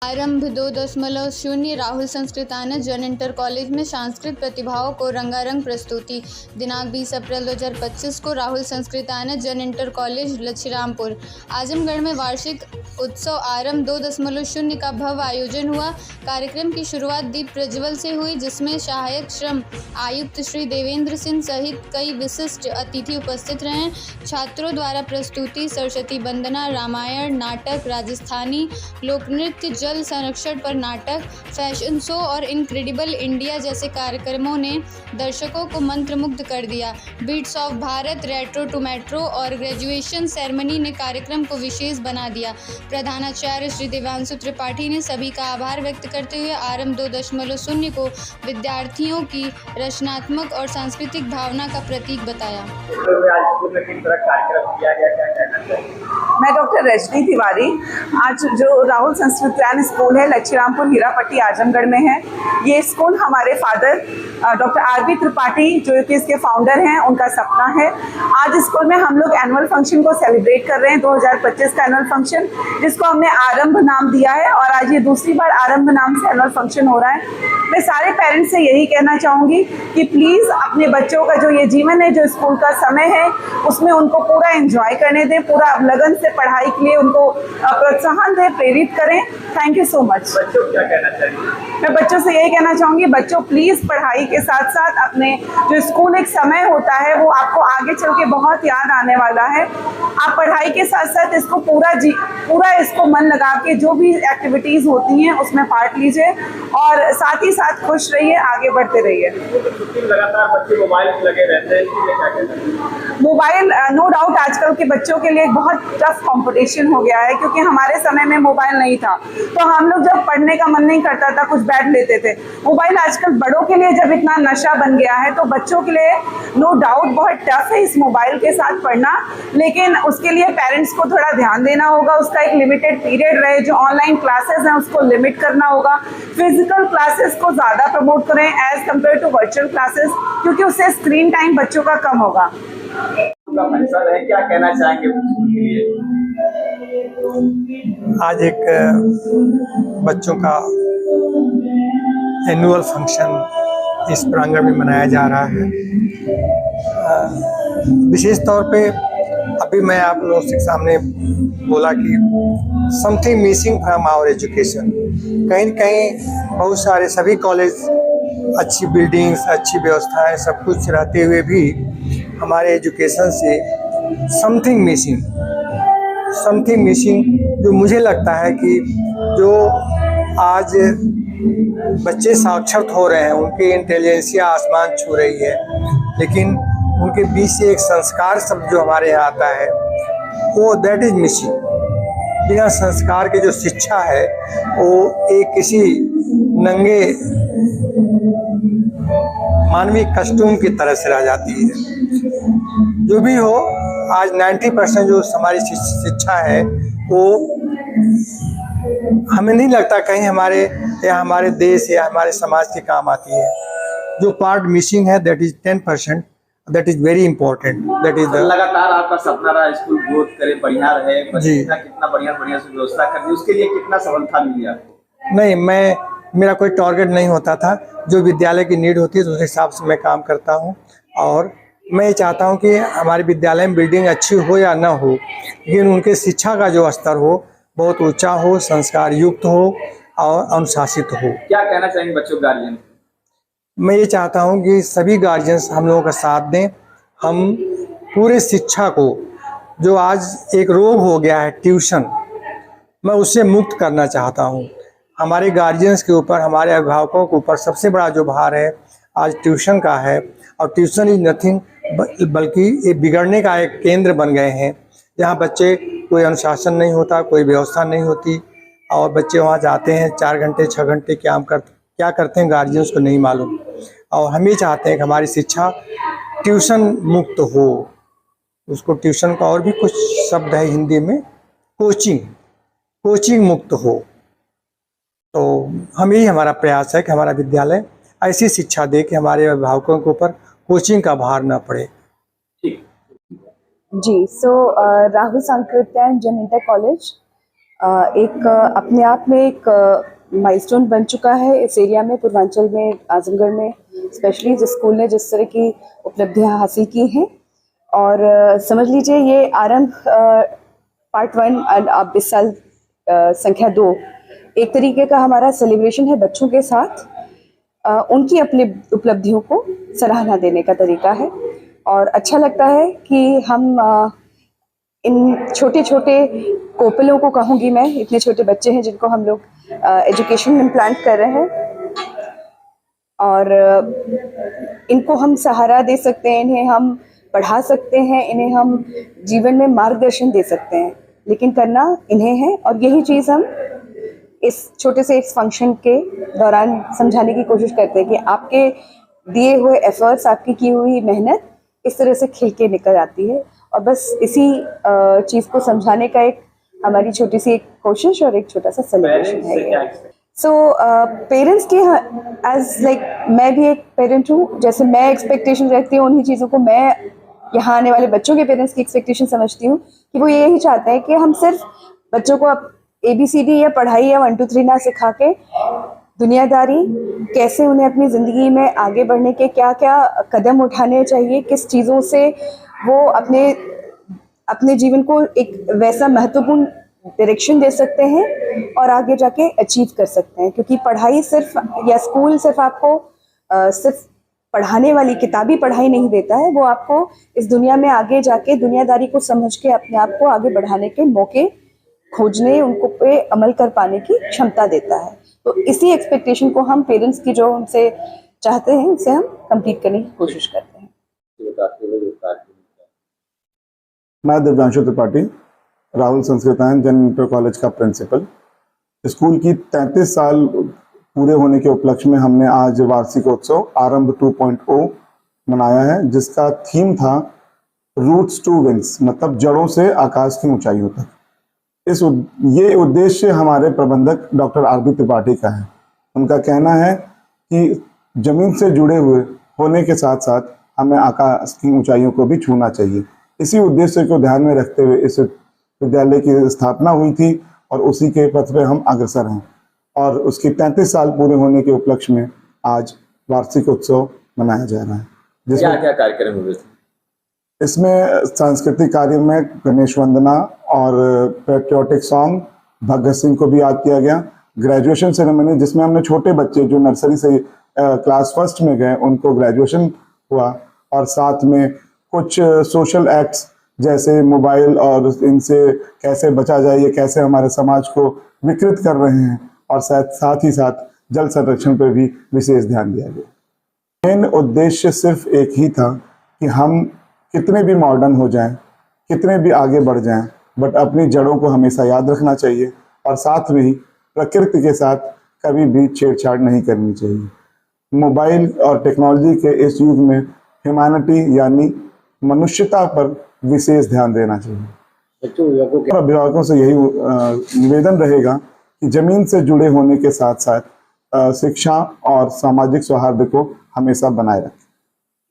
आरंभ 2.0 राहुल संस्कृतानंद जन inter college में सांस्कृतिक प्रतिभाओं को रंगारंग प्रस्तुति। दिनांक 20 अप्रैल 2025 को राहुल संस्कृतानंद जन इंटर कॉलेज लच्छीरामपुर आजमगढ़ में वार्षिक उत्सव आरंभ 2.0 का भव्य आयोजन हुआ। कार्यक्रम की शुरुआत दीप प्रज्वल से हुई, जिसमें सहायक श्रम आयुक्त श्री देवेंद्र सिंह सहित कई विशिष्ट अतिथि उपस्थित रहे। छात्रों द्वारा प्रस्तुति सरस्वती वंदना, रामायण, नाटक, राजस्थानी लोकनृत्य, जल संरक्षण पर नाटक, फैशन शो और इनक्रेडिबल इंडिया जैसे कार्यक्रमों ने दर्शकों को मंत्रमुग्ध कर दिया। Beats of Bharat, retro to metro और ग्रेजुएशन सेरेमनी ने कार्यक्रम को विशेष बना दिया। प्रधानाचार्य श्री देवांशु त्रिपाठी ने सभी का आभार व्यक्त करते हुए आरंभ 2.0 को विद्यार्थियों की रचनात्मक और सांस्कृतिक भावना का प्रतीक बताया। मैं डॉक्टर रजनी तिवारी। आज जो राहुल संस्कृतानंद स्कूल है लच्छीरामपुर हीरापट्टी आजमगढ़ में है, ये स्कूल हमारे फादर डॉक्टर आर.बी. त्रिपाठी जो कि इसके फाउंडर हैं, उनका सपना है। आज स्कूल में हम लोग एनुअल फंक्शन को सेलिब्रेट कर रहे हैं, 2025 का एनुअल फंक्शन, जिसको हमने आरंभ नाम दिया है और आज ये दूसरी बार आरंभ नाम से एनुअल फंक्शन हो रहा है। मैं सारे पेरेंट्स से यही कहना चाहूँगी कि प्लीज़ अपने बच्चों का जो ये जीवन है, जो स्कूल का समय है, उसमें उनको पूरा एंजॉय करने दें, पूरा लगन से पढ़ाई के लिए उनको प्रोत्साहन दें, प्रेरित करें। Thank you so much. बच्चों को क्या कहना चाहिए? मैं बच्चों से यही कहना चाहूँगी, बच्चों प्लीज़ पढ़ाई के साथ साथ अपने जो स्कूल एक समय होता है वो आपको आगे चल के बहुत याद आने वाला है। आप पढ़ाई के साथ साथ इसको पूरा इसको मन लगा के जो भी एक्टिविटीज़ होती हैं उसमें पार्ट लीजिए और साथ ही साथ खुश रहिए, आगे बढ़ते रहिए। लगातार बच्चे मोबाइल में लगे रहते हैं, इसलिए क्या कहना चाहिए? मोबाइल नो डाउट आजकल के बच्चों के लिए एक बहुत टफ कंपटीशन हो गया है, क्योंकि हमारे समय में मोबाइल नहीं था तो हम लोग जब पढ़ने का मन नहीं करता था कुछ बैठ लेते थे। मोबाइल आजकल बड़ों के लिए जब इतना नशा बन गया है तो बच्चों के लिए नो डाउट बहुत टफ है इस मोबाइल के साथ पढ़ना, लेकिन उसके लिए पेरेंट्स को थोड़ा ध्यान देना होगा। उसका एक लिमिटेड पीरियड रहे, जो ऑनलाइन क्लासेस हैं उसको लिमिट करना होगा। फिजिकल क्लासेस को ज़्यादा प्रमोट करें as compare to virtual classes, क्योंकि उससे स्क्रीन टाइम बच्चों का कम होगा। क्या कहना चाहेंगे स्कूल के लिए? आज एक बच्चों का एनुअल फंक्शन इस प्रांगण में मनाया जा रहा है। विशेष तौर पे अभी मैं आप लोगों के सामने बोला कि something missing from our education. कहीं न कहीं बहुत सारे सभी कॉलेज, अच्छी बिल्डिंग्स, अच्छी व्यवस्थाएं, सब कुछ रहते हुए भी हमारे एजुकेशन से समथिंग मिसिंग जो मुझे लगता है कि जो आज बच्चे साक्षर हो रहे हैं, उनकी इंटेलिजेंसिया आसमान छू रही है, लेकिन उनके बीच से एक संस्कार शब्द जो हमारे यहाँ आता है वो दैट इज मिसिंग। बिना संस्कार के जो शिक्षा है वो एक किसी नंगे मानवीय कस्टूम की तरह से रह जाती है। जो भी हो, आज 90% जो हमारी शिक्षा है वो हमें नहीं लगता कहीं हमारे देश या हमारे समाज के काम आती है। जो पार्ट मिसिंग है that is 10%, that is very important. That is लगातार आपका सपना रहा स्कूल ग्रोथ करे, बढ़िया रहे, कितना बढ़िया से व्यवस्था करनी, उसके लिए कितना सफलता मिली आपको? नहीं, मेरा कोई टारगेट नहीं होता था। जो विद्यालय की नीड होती है तो उस हिसाब से मैं काम करता हूँ और मैं ये चाहता हूँ कि हमारे विद्यालय में बिल्डिंग अच्छी हो या ना हो, लेकिन उनके शिक्षा का जो स्तर हो बहुत ऊंचा हो, संस्कार युक्त हो और अनुशासित हो। क्या कहना चाहेंगे बच्चों गार्जियन? मैं ये चाहता हूँ कि सभी गार्जियंस हम लोगों का साथ दें। हम पूरे शिक्षा को, जो आज एक रोग हो गया है ट्यूशन, मैं उससे मुक्त करना चाहता हूँ। हमारे गार्जियंस के ऊपर, हमारे अभिभावकों के ऊपर सबसे बड़ा जो भार है आज ट्यूशन का है, और ट्यूशन इज नथिंग बल्कि ये बिगड़ने का एक केंद्र बन गए हैं, जहाँ बच्चे कोई अनुशासन नहीं होता, कोई व्यवस्था नहीं होती और बच्चे वहाँ जाते हैं 4 घंटे 6 घंटे क्या करते हैं गार्जियंस को नहीं मालूम। और हम ये चाहते हैं कि हमारी शिक्षा ट्यूशन मुक्त हो। उसको ट्यूशन का और भी कुछ शब्द है हिंदी में, कोचिंग मुक्त हो। तो हमारा प्रयास है कि हमारा विद्यालय ऐसी शिक्षा दे कि हमारे अभिभावकों के ऊपर कोचिंग का भार न पड़े। जी, राहुल संस्कृतानंद जन इंटर कॉलेज एक अपने आप में एक माइलस्टोन बन चुका है इस एरिया में, पूर्वांचल में, आजमगढ़ में स्पेशली, जिस स्कूल ने जिस तरह की उपलब्धियां हासिल की हैं। और समझ लीजिए ये आरंभ पार्ट 1 और अब इस साल संख्या 2 एक तरीके का हमारा सेलिब्रेशन है बच्चों के साथ, उनकी अपनी उपलब्धियों को सराहना देने का तरीका है। और अच्छा लगता है कि हम इन छोटे छोटे कोपलों को कहूँगी मैं, इतने छोटे बच्चे हैं जिनको हम लोग एजुकेशन में इम्प्लांट कर रहे हैं, और इनको हम सहारा दे सकते हैं, इन्हें हम पढ़ा सकते हैं, इन्हें हम जीवन में मार्गदर्शन दे सकते हैं, लेकिन करना इन्हें है। और यही चीज़ हम इस छोटे से इस फंक्शन के दौरान समझाने की कोशिश करते हैं कि आपके दिए हुए एफर्ट्स, आपकी की हुई मेहनत इस तरह से खिल के निकल आती है। और बस इसी चीज़ को समझाने का एक हमारी छोटी सी एक कोशिश और एक छोटा सा सेलिब्रेशन है। सो पेरेंट्स की एज लाइक मैं भी एक पेरेंट हूँ, जैसे मैं एक्सपेक्टेशन रखती हूँ उन्हीं चीज़ों को मैं यहाँ आने वाले बच्चों के पेरेंट्स की एक्सपेक्टेशन समझती हूँ कि वो यही चाहते हैं कि हम सिर्फ बच्चों को ABCD या पढ़ाई या 1 2 3 ना सिखा के दुनियादारी, कैसे उन्हें अपनी ज़िंदगी में आगे बढ़ने के क्या क्या कदम उठाने चाहिए, किस चीज़ों से वो अपने जीवन को एक वैसा महत्वपूर्ण डायरेक्शन दे सकते हैं और आगे जाके अचीव कर सकते हैं। क्योंकि पढ़ाई सिर्फ या स्कूल सिर्फ आपको सिर्फ पढ़ाने वाली किताबी पढ़ाई नहीं देता है, वो आपको इस दुनिया में आगे जाके दुनियादारी को समझ के अपने आप को आगे बढ़ाने के मौके खोजने, उनको पे अमल कर पाने की क्षमता देता है। तो इसी एक्सपेक्टेशन को हम पेरेंट्स की जो हमसे चाहते हैं उसे हम कंप्लीट करने की कोशिश करते हैं। मैं दिव्यांशु त्रिपाठी, राहुल संस्कृतायन जन इंटर कॉलेज का प्रिंसिपल। स्कूल की 33 साल पूरे होने के उपलक्ष्य में हमने आज वार्षिकोत्सव आरंभ 2.0 मनाया है, जिसका थीम था रूट्स टू विंग्स, मतलब जड़ों से आकाश की ऊंचाइयों तक। ये उद्देश्य हमारे प्रबंधक डॉक्टर RB त्रिपाठी का है। उनका कहना है कि जमीन से जुड़े हुए होने के साथ साथ हमें आकाश की ऊंचाइयों को भी छूना चाहिए। इसी उद्देश्य को ध्यान में रखते हुए इस विद्यालय की स्थापना हुई थी और उसी के पथ पे हम अग्रसर हैं। और उसकी 33 साल पूरे होने के उपलक्ष्य में आज वार्षिक उत्सव मनाया जा रहा है, जिसमें क्या कार्यक्रम हुए थे? इसमें सांस्कृतिक कार्य में गणेश वंदना और पैट्रियोटिक सॉन्ग, भगत सिंह को भी याद किया गया। ग्रेजुएशन सेरेमनी, जिसमें हमने छोटे बच्चे जो नर्सरी से क्लास 1 में गए उनको ग्रेजुएशन हुआ, और साथ में कुछ सोशल एक्ट्स जैसे मोबाइल और इनसे कैसे बचा जाए, ये कैसे हमारे समाज को विकृत कर रहे हैं, और साथ ही साथ जल संरक्षण पर भी विशेष ध्यान दिया गया। मेन उद्देश्य सिर्फ एक ही था कि हम कितने भी मॉडर्न हो जाएं, कितने भी आगे बढ़ जाएं, बट अपनी जड़ों को हमेशा याद रखना चाहिए, और साथ में ही प्रकृति के साथ कभी भी छेड़छाड़ नहीं करनी चाहिए। मोबाइल और टेक्नोलॉजी के इस युग में ह्यूमैनिटी यानी मनुष्यता पर विशेष ध्यान देना चाहिए। अभिभावकों से यही निवेदन रहेगा कि जमीन से जुड़े होने के साथ साथ शिक्षा और सामाजिक सौहार्द को हमेशा बनाए रखें।